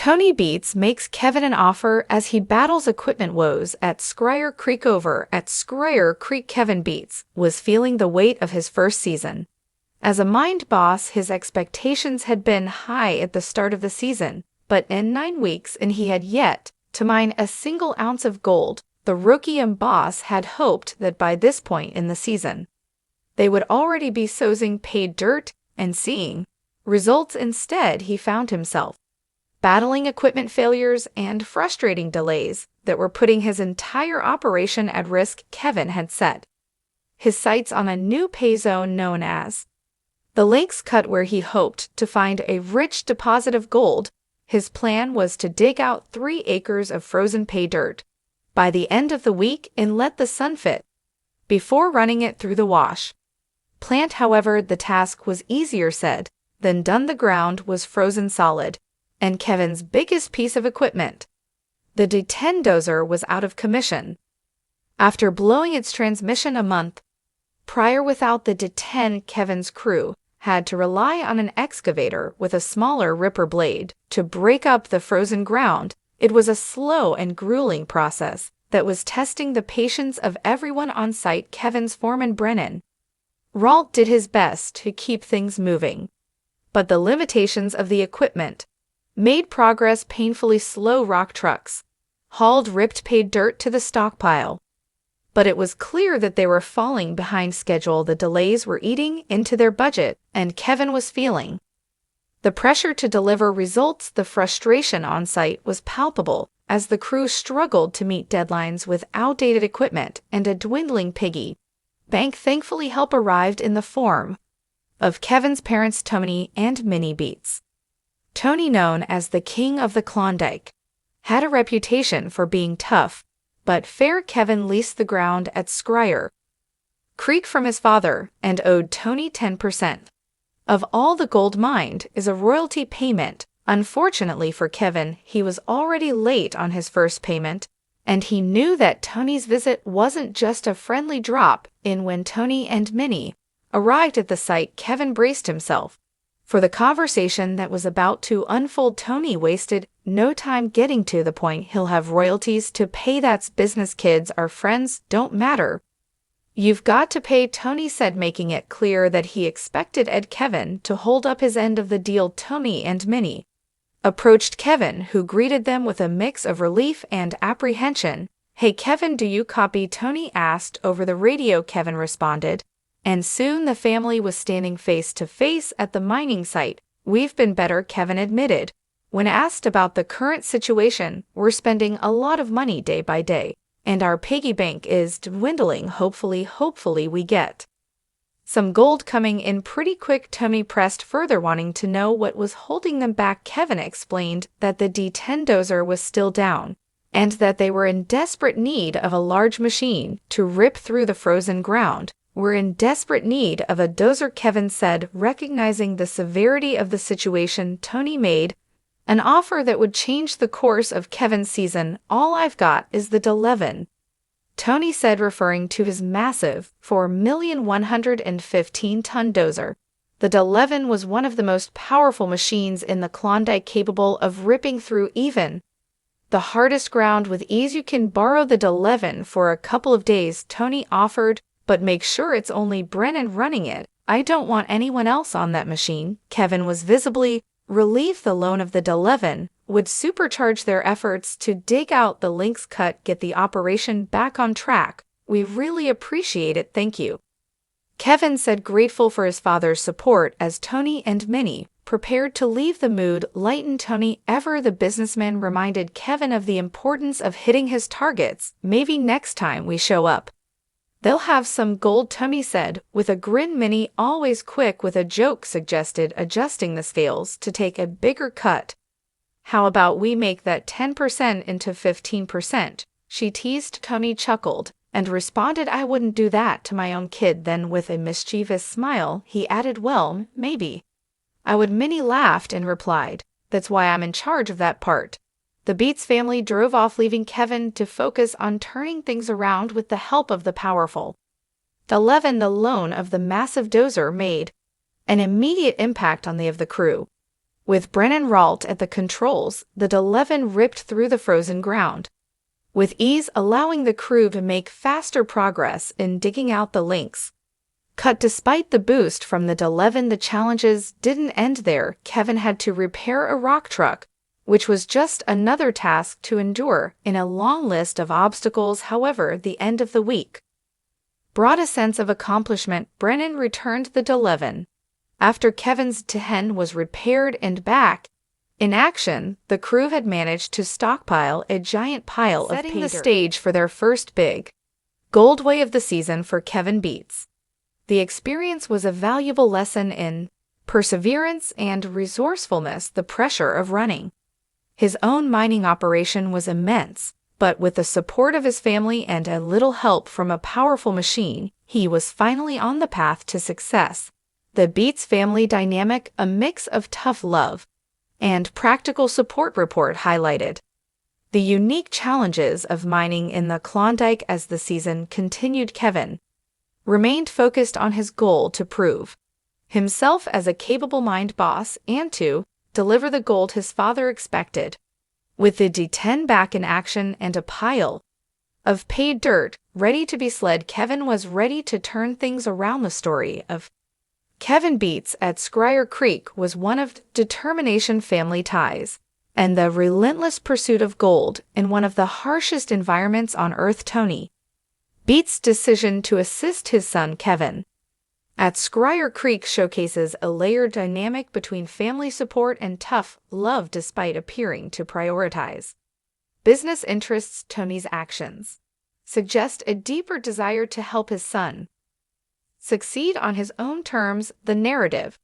Tony Beets makes Kevin an offer as he battles equipment woes at Scryer Creek. Over at Scryer Creek, Kevin Beets was feeling the weight of his first season. As a mind boss, his expectations had been high at the start of the season, but in 9 weeks and he had yet to mine a single ounce of gold. The rookie and boss had hoped that by this point in the season, they would already be sowing paid dirt and seeing results. Instead, he found himself battling equipment failures and frustrating delays that were putting his entire operation at risk. Kevin had set his sights on a new pay zone known as the Lakes Cut, where he hoped to find a rich deposit of gold. His plan was to dig out 3 acres of frozen pay dirt by the end of the week and let the sun fit before running it through the wash plant. However, the task was easier said than done. The ground was frozen solid, and Kevin's biggest piece of equipment, the D10 dozer, was out of commission. After blowing its transmission a month prior without the D10, Kevin's crew had to rely on an excavator with a smaller ripper blade to break up the frozen ground. It was a slow and grueling process that was testing the patience of everyone on site. Kevin's foreman, Brennan Ralt, did his best to keep things moving, but the limitations of the equipment made progress painfully slow. Rock trucks hauled ripped paid dirt to the stockpile, but it was clear that they were falling behind schedule. The delays were eating into their budget, and Kevin was feeling the pressure to deliver results. The frustration on site was palpable as the crew struggled to meet deadlines with outdated equipment and a dwindling piggy bank. Thankfully, help arrived in the form of Kevin's parents, Tony and Minnie Beets. Tony, known as the King of the Klondike, had a reputation for being tough but fair. Kevin leased the ground at Scryer Creek from his father and owed Tony 10% of all the gold mined as a royalty payment. Unfortunately for Kevin, he was already late on his first payment, and he knew that Tony's visit wasn't just a friendly drop in. When Tony and Minnie arrived at the site, Kevin braced himself for the conversation that was about to unfold. Tony wasted no time getting to the point. He'll have royalties to pay. That's business, kids. Our friends don't matter. You've got to pay, Tony said, making it clear that he expected Kevin to hold up his end of the deal. Tony and Minnie approached Kevin, who greeted them with a mix of relief and apprehension. Hey Kevin, do you copy? Tony asked over the radio. Kevin responded, and soon the family was standing face to face at the mining site. We've been better, Kevin admitted. When asked about the current situation, we're spending a lot of money day by day, and our piggy bank is dwindling. Hopefully we get some gold coming in pretty quick. Tony pressed further, wanting to know what was holding them back. Kevin explained that the D10 dozer was still down, and that they were in desperate need of a large machine to rip through the frozen ground. We're in desperate need of a dozer, Kevin said, recognizing the severity of the situation. Tony made an offer that would change the course of Kevin's season. All I've got is the D11, Tony said, referring to his massive 4,115-ton dozer. The D11 was one of the most powerful machines in the Klondike, capable of ripping through even the hardest ground with ease. You can borrow the D11 for a couple of days, Tony offered, but make sure it's only Brennan running it. I don't want anyone else on that machine. Kevin was visibly relieved. The loan of the D11 would supercharge their efforts to dig out the Lakes Cut, get the operation back on track. We really appreciate it, thank you, Kevin said, grateful for his father's support. As Tony and Minnie prepared to leave, the mood lightened. Tony, ever the businessman, reminded Kevin of the importance of hitting his targets. Maybe next time we show up, they'll have some gold, Tony said with a grin. Minnie, always quick with a joke, suggested adjusting the scales to take a bigger cut. How about we make that 10% into 15%? She teased. Tony chuckled and responded, I wouldn't do that to my own kid. Then with a mischievous smile, he added, well, maybe I would. Minnie laughed and replied, that's why I'm in charge of that part. The Beets family drove off, leaving Kevin to focus on turning things around with the help of the powerful D11. The loan of the massive dozer made an immediate impact on the crew. With Brennan Ralt at the controls, the Deleven ripped through the frozen ground, with ease allowing the crew to make faster progress in digging out the links. Cut despite the boost from the Deleven, the challenges didn't end there. Kevin had to repair a rock truck, which was just another task to endure in a long list of obstacles. However, the end of the week brought a sense of accomplishment. Brennan returned the Deleven after Kevin's Tehen was repaired and back in action. The crew had managed to stockpile a giant pile of pay dirt, setting the stage for their first big gold wave of the season for Kevin Beets. The experience was a valuable lesson in perseverance and resourcefulness. The pressure of running his own mining operation was immense, but with the support of his family and a little help from a powerful machine, he was finally on the path to success. The Beets family dynamic, a mix of tough love and practical support, report highlighted the unique challenges of mining in the Klondike as the season continued. Kevin remained focused on his goal to prove himself as a capable mine boss and to deliver the gold his father expected. With the D10 back in action and a pile of paid dirt ready to be sled, Kevin was ready to turn things around. The story of Kevin Beets at Scryer Creek was one of determination, family ties, and the relentless pursuit of gold in one of the harshest environments on Earth. Tony Beets' decision to assist his son Kevin at Scryer Creek showcases a layered dynamic between family support and tough love. Despite appearing to prioritize business interests, Tony's actions suggest a deeper desire to help his son succeed on his own terms. The narrative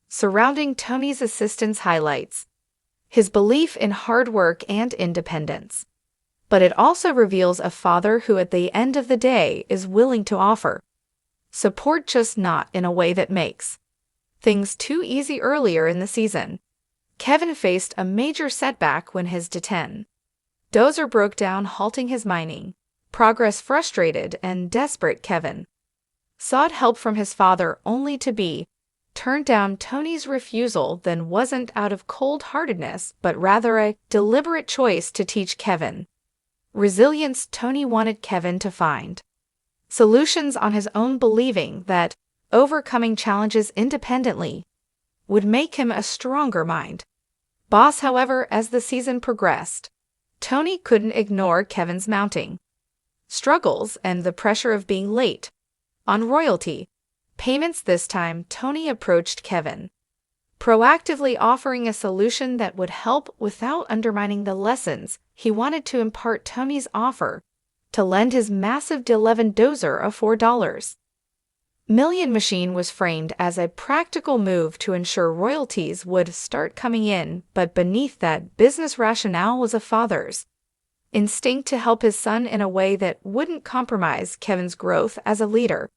surrounding Tony's assistance highlights his belief in hard work and independence, but it also reveals a father who at the end of the day is willing to offer support, just not in a way that makes things too easy. Earlier in the season, Kevin faced a major setback when his D10 dozer broke down, halting his mining progress. Frustrated and desperate, Kevin sought help from his father, only to be turned down. Tony's refusal then wasn't out of cold-heartedness, but rather a deliberate choice to teach Kevin resilience. Tony wanted Kevin to find solutions on his own, believing that overcoming challenges independently would make him a stronger mind boss. However, as the season progressed, Tony couldn't ignore Kevin's mounting struggles and the pressure of being late on royalty payments. This time, Tony approached Kevin proactively, offering a solution that would help without undermining the lessons he wanted to impart. Tony's offer to lend his massive D11 dozer of $4 million machine was framed as a practical move to ensure royalties would start coming in, but beneath that business rationale was a father's instinct to help his son in a way that wouldn't compromise Kevin's growth as a leader.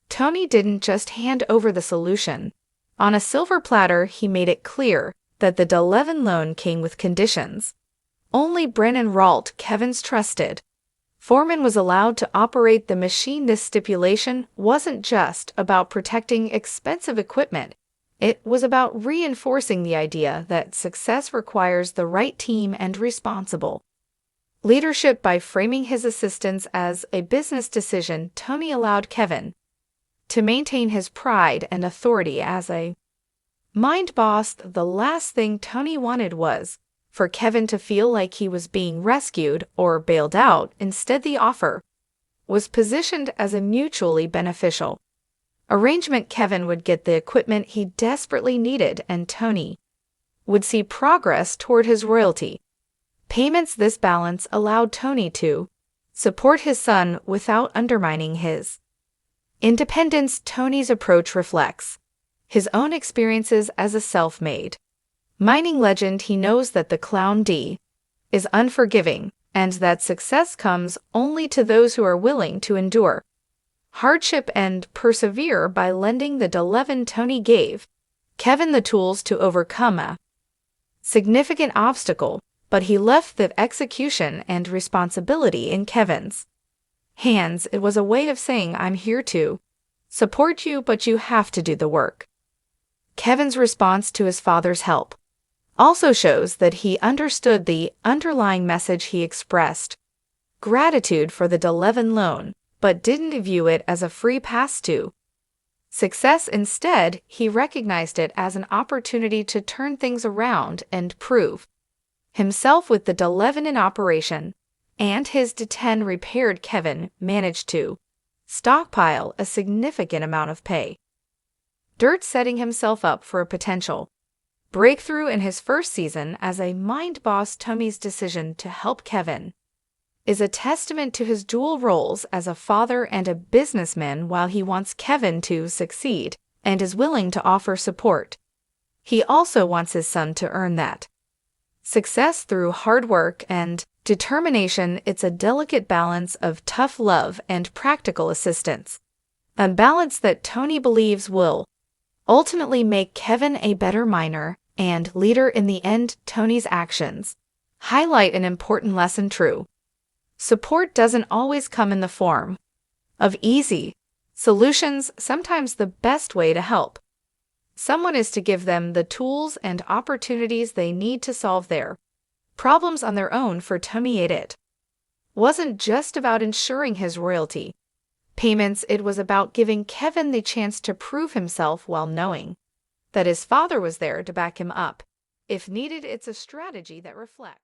Tony didn't just hand over the solution on a silver platter. He made it clear that the D11 loan came with conditions. Only Brennan Ralt, Kevin's trusted foreman, was allowed to operate the machine. This stipulation wasn't just about protecting expensive equipment. It was about reinforcing the idea that success requires the right team and responsible leadership. By framing his assistance as a business decision, Tony allowed Kevin to maintain his pride and authority as a mind boss. The last thing Tony wanted was for Kevin to feel like he was being rescued or bailed out. Instead, the offer was positioned as a mutually beneficial arrangement. Kevin would get the equipment he desperately needed, and Tony would see progress toward his royalty payments. This balance allowed Tony to support his son without undermining his independence. Tony's approach reflects his own experiences as a self-made mining legend. He knows that the Clown D is unforgiving and that success comes only to those who are willing to endure hardship and persevere. By lending the D11, Tony gave Kevin the tools to overcome a significant obstacle, but he left the execution and responsibility in Kevin's hands. It was a way of saying, I'm here to support you, but you have to do the work. Kevin's response to his father's help also shows that he understood the underlying message he expressed, gratitude for the $11 loan, but didn't view it as a free pass to success. Instead, he recognized it as an opportunity to turn things around and prove himself. With the D11 in operation and his D10 repaired, Kevin managed to stockpile a significant amount of pay dirt, setting himself up for a potential breakthrough in his first season as a mind boss. Tommy's decision to help Kevin is a testament to his dual roles as a father and a businessman. While he wants Kevin to succeed and is willing to offer support, he also wants his son to earn that success through hard work and determination. It's a delicate balance of tough love and practical assistance, a balance that Tony believes will ultimately make Kevin a better miner and leader in the end. Tony's actions highlight an important lesson: true support doesn't always come in the form of easy solutions. Sometimes the best way to help someone is to give them the tools and opportunities they need to solve their problems on their own. For Tommy, it wasn't just about ensuring his royalty payments, it was about giving Kevin the chance to prove himself while knowing that his father was there to back him up if needed. It's a strategy that reflects